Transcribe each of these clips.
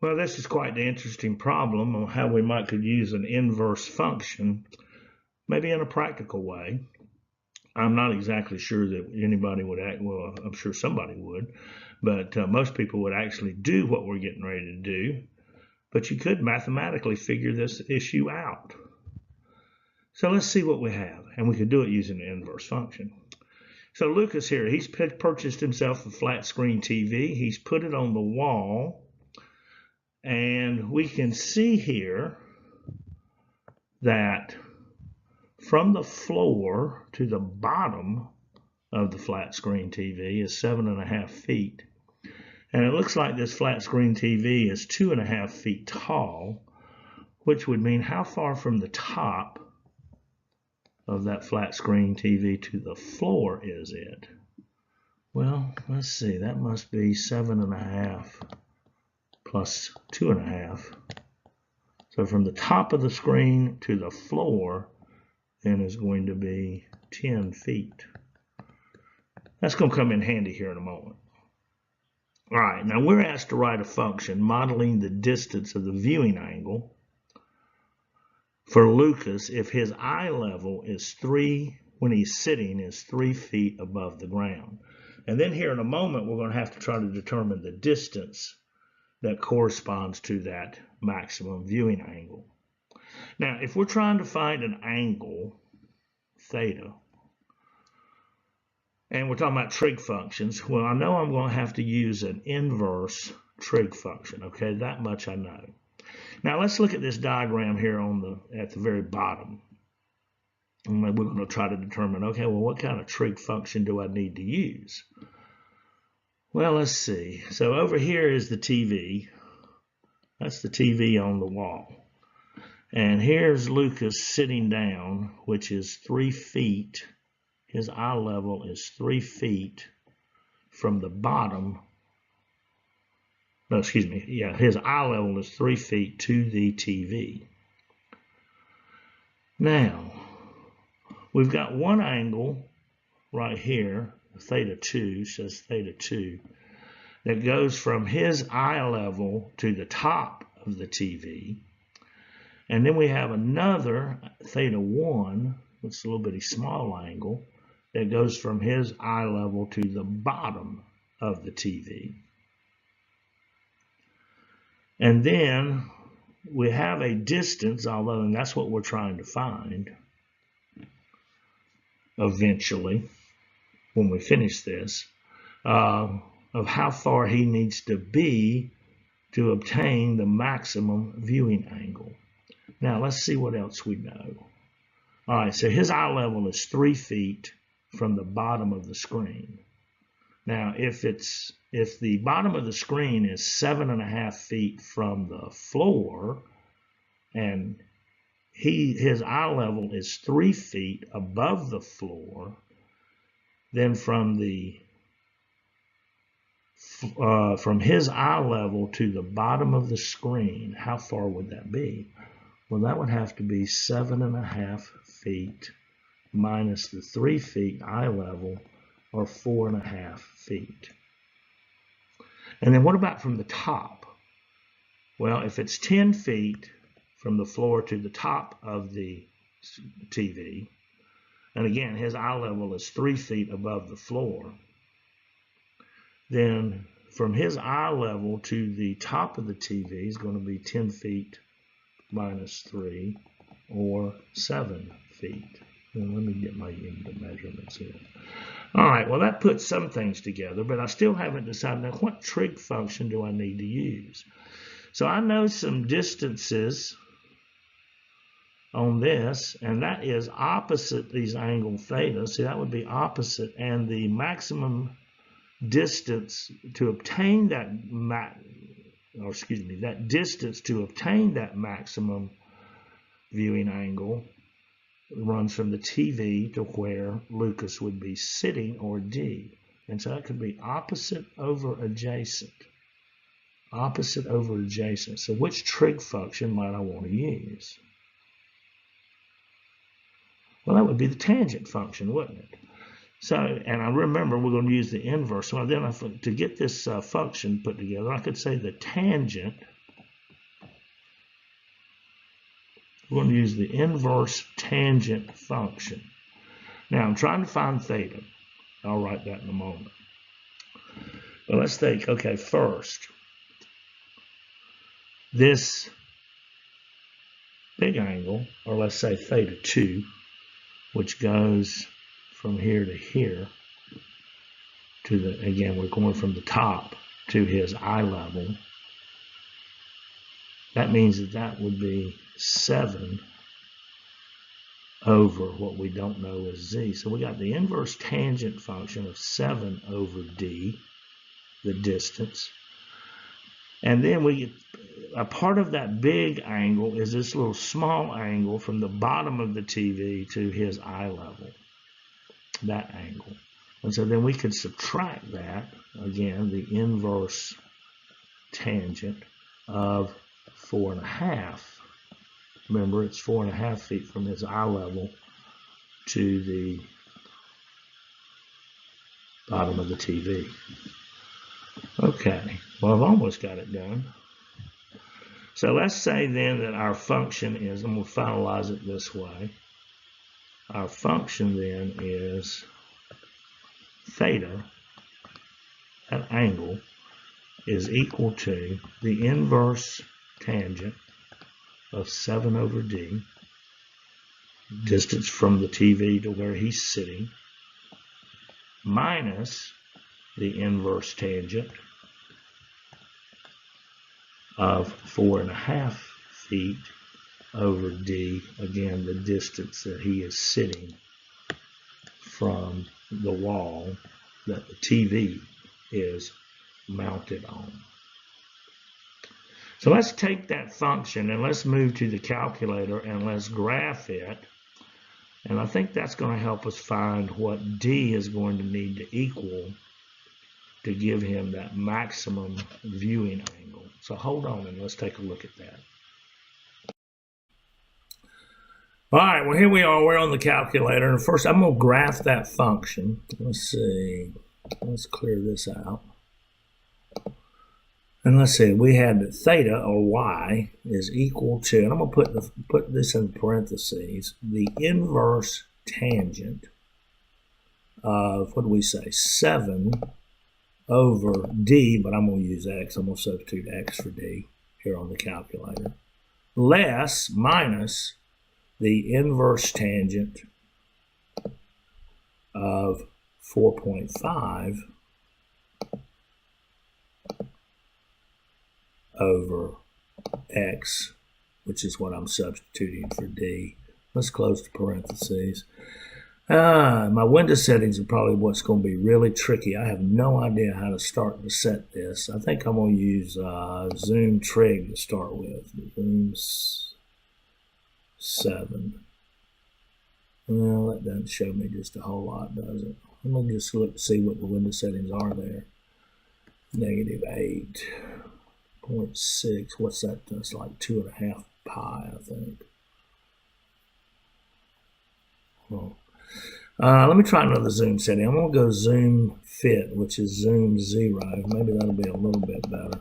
Well, this is quite the interesting problem on how we might could use an inverse function, maybe in a practical way. I'm not exactly sure that anybody would act, well, I'm sure somebody would, but most people would actually do what we're getting ready to do. But you could mathematically figure this issue out. So let's see what we have, and we could do it using the inverse function. So Lucas here, he's purchased himself a flat screen TV. He's put it on the wall, and we can see here that from the floor to the bottom of the flat screen TV is 7.5 feet. And it looks like this flat screen TV is 2.5 feet tall, which would mean how far from the top of that flat screen TV to the floor is it? Well, let's see, that must be 7.5 plus 2.5. So from the top of the screen to the floor then is going to be 10 feet. That's going to come in handy here in a moment. All right, now we're asked to write a function modeling the distance of the viewing angle for Lucas if his eye level is when he's sitting, is 3 feet above the ground. And then here in a moment, we're going to have to try to determine the distance that corresponds to that maximum viewing angle. Now, if we're trying to find an angle, theta, and we're talking about trig functions, well, I know I'm going to have to use an inverse trig function, okay? That much I know. Now, let's look at this diagram here at the very bottom. And we're going to try to determine, okay, well, what kind of trig function do I need to use? Well, let's see. So over here is the TV. That's the TV on the wall. And here's Lucas sitting down, which is 3 feet. His eye level is 3 feet from the bottom. No, excuse me. Yeah, his eye level is 3 feet to the TV. Now, we've got one angle right here, theta 2, says theta 2, that goes from his eye level to the top of the TV. And then we have another theta 1, which is a little bitty small angle, that goes from his eye level to the bottom of the TV. And then we have a distance, and that's what we're trying to find eventually when we finish this, of how far he needs to be to obtain the maximum viewing angle. Now let's see what else we know. All right, so his eye level is 3 feet from the bottom of the screen. Now, if the bottom of the screen is 7.5 feet from the floor, and his eye level is 3 feet above the floor, then from his eye level to the bottom of the screen, how far would that be? Well, that would have to be 7.5 feet minus the 3 feet eye level, or 4.5 feet. And then what about from the top? Well, if it's 10 feet from the floor to the top of the TV, and again, his eye level is 3 feet above the floor, then from his eye level to the top of the TV is going to be 10 feet minus 3, or 7 feet. Well, let me get my unit measurements here. All right, well, that puts some things together, but I still haven't decided now what trig function do I need to use. So I know some distances on this, and that is opposite these angle theta. See, that would be opposite, and the maximum distance to obtain that distance to obtain that maximum viewing angle runs from the TV to where Lucas would be sitting, or D. And so that could be opposite over adjacent. Opposite over adjacent. So which trig function might I want to use? Well, that would be the tangent function, wouldn't it? So, and I remember we're going to use the inverse. So then to get this function put together, I could say the tangent we're going to use the inverse tangent function. Now, I'm trying to find theta. I'll write that in a moment. But let's think, okay, first, this big angle, or let's say theta 2, which goes from here to here, to the, again, we're going from the top to his eye level. That means that that would be 7 over what we don't know is z. So we got the inverse tangent function of 7 over d, the distance. And then we get a part of that big angle is this little small angle from the bottom of the TV to his eye level, that angle. And so then we could subtract that, again, the inverse tangent of 4.5. Remember, it's 4.5 feet from his eye level to the bottom of the TV. Okay, well, I've almost got it done. So let's say then that our function is, and we'll finalize it this way. Our function then is theta, that angle, is equal to the inverse tangent of 7 over d, distance from the TV to where he's sitting, minus the inverse tangent of 4.5 feet over d, again, the distance that he is sitting from the wall that the TV is mounted on. So let's take that function and let's move to the calculator and let's graph it. And I think that's going to help us find what d is going to need to equal to give him that maximum viewing angle. So hold on and let's take a look at that. All right, well, here we are. We're on the calculator. And first, I'm going to graph that function. Let's see. Let's clear this out. And let's see. We had that theta, or y, is equal to, and I'm going to put this in parentheses, the inverse tangent of, what do we say, 7 over d, but I'm going to use x. I'm going to substitute x for d here on the calculator, less, minus the inverse tangent of 4.5 over x, which is what I'm substituting for d. Let's close the parentheses. My window settings are probably what's going to be really tricky. I have no idea how to start to set this. I think I'm going to use Zoom Trig to start with. Zoom 7. Well, that doesn't show me just a whole lot, does it? Let me just look to see what the window settings are there. -8.6. What's that? That's like 2.5 pi, I think. Oh. Let me try another zoom setting. I'm going to go zoom fit, which is zoom 0. Maybe that'll be a little bit better.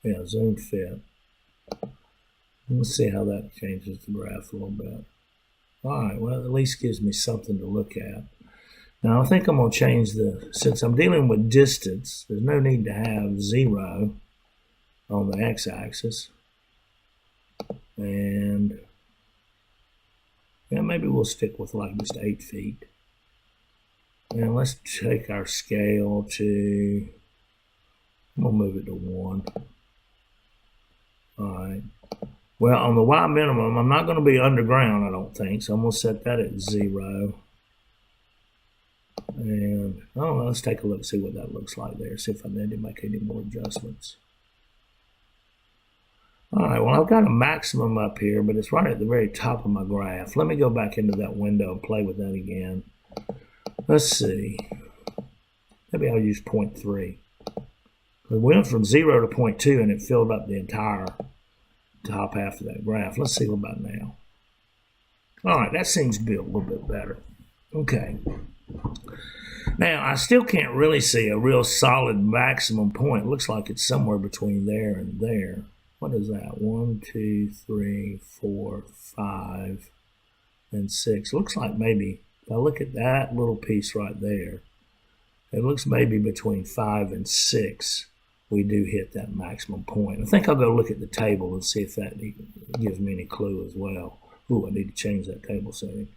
Yeah, zoom fit. Let's see how that changes the graph a little bit. All right, well, at least gives me something to look at. Now, I think I'm going to change since I'm dealing with distance, there's no need to have 0 on the x-axis. And yeah, maybe we'll stick with like just 8 feet. And let's take our scale to, I'm going to move it to 1. All right. Well, on the Y minimum, I'm not going to be underground, I don't think. So I'm going to set that at 0. And I don't know, let's take a look, see what that looks like there. See if I need to make any more adjustments. All right, well, I've got a maximum up here, but it's right at the very top of my graph. Let me go back into that window and play with that again. Let's see. Maybe I'll use 0.3. We went from 0 to 0.2, and it filled up the entire top half of that graph. Let's see what about now. All right, that seems to be a little bit better. Okay. Now, I still can't really see a real solid maximum point. It looks like it's somewhere between there and there. what is that? 1, 2, 3, 4, 5, and 6. Looks like maybe, if I look at that little piece right there, it looks maybe between 5 and 6 we do hit that maximum point. I think I'll go look at the table and see if that gives me any clue as well. Ooh, I need to change that table setting.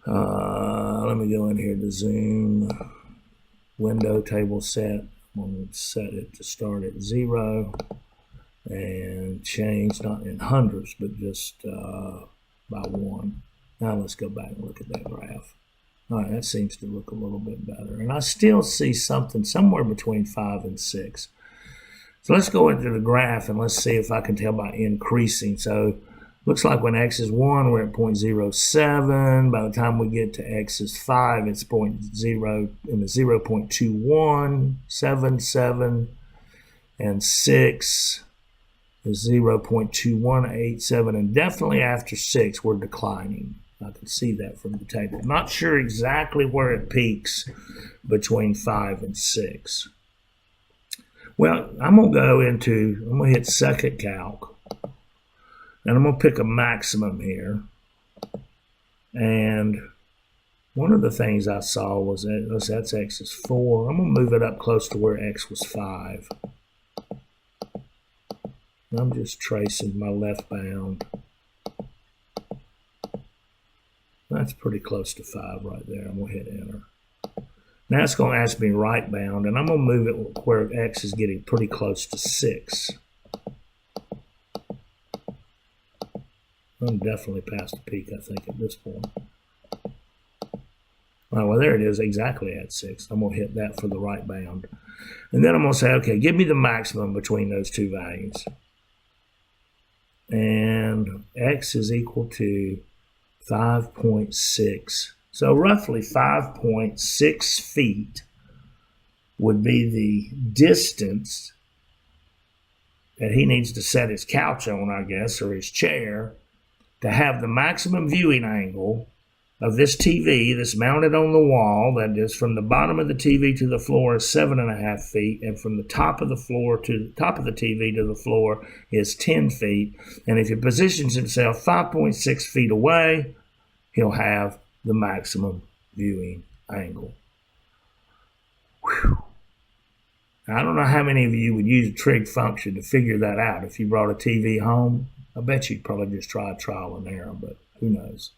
Let me go in here to zoom. Window table set. I'm going to set it to start at 0 and change, not in hundreds, but just by 1. Now let's go back and look at that graph. All right, that seems to look a little bit better. And I still see something somewhere between 5 and 6. So let's go into the graph and let's see if I can tell by increasing. So looks like when x is 1, we're at 0.07. By the time we get to x is 5, it's 0.21, 7, 7, and 6 is 0.2187. And definitely after 6, we're declining. I can see that from the table. Not sure exactly where it peaks between 5 and 6. Well, I'm going to hit Second Calc, and I'm going to pick a maximum here. And one of the things I saw was that's x is 4. I'm going to move it up close to where x was 5. I'm just tracing my left bound. That's pretty close to 5 right there. I'm going to hit enter. Now it's going to ask me right bound, and I'm going to move it where x is getting pretty close to 6. I'm definitely past the peak, I think, at this point. All right, well, there it is, exactly at 6. I'm going to hit that for the right bound. And then I'm going to say, okay, give me the maximum between those two values. And x is equal to 5.6. So roughly 5.6 feet would be the distance that he needs to set his couch on, I guess, or his chair, to have the maximum viewing angle of this TV that's mounted on the wall. That is, from the bottom of the TV to the floor is 7.5 feet, and from the top of the floor to the top of the TV to the floor is 10 feet. And if he positions himself 5.6 feet away, he'll have the maximum viewing angle. Whew. I don't know how many of you would use a trig function to figure that out if you brought a TV home. I bet you'd probably just try a trial and error, but who knows.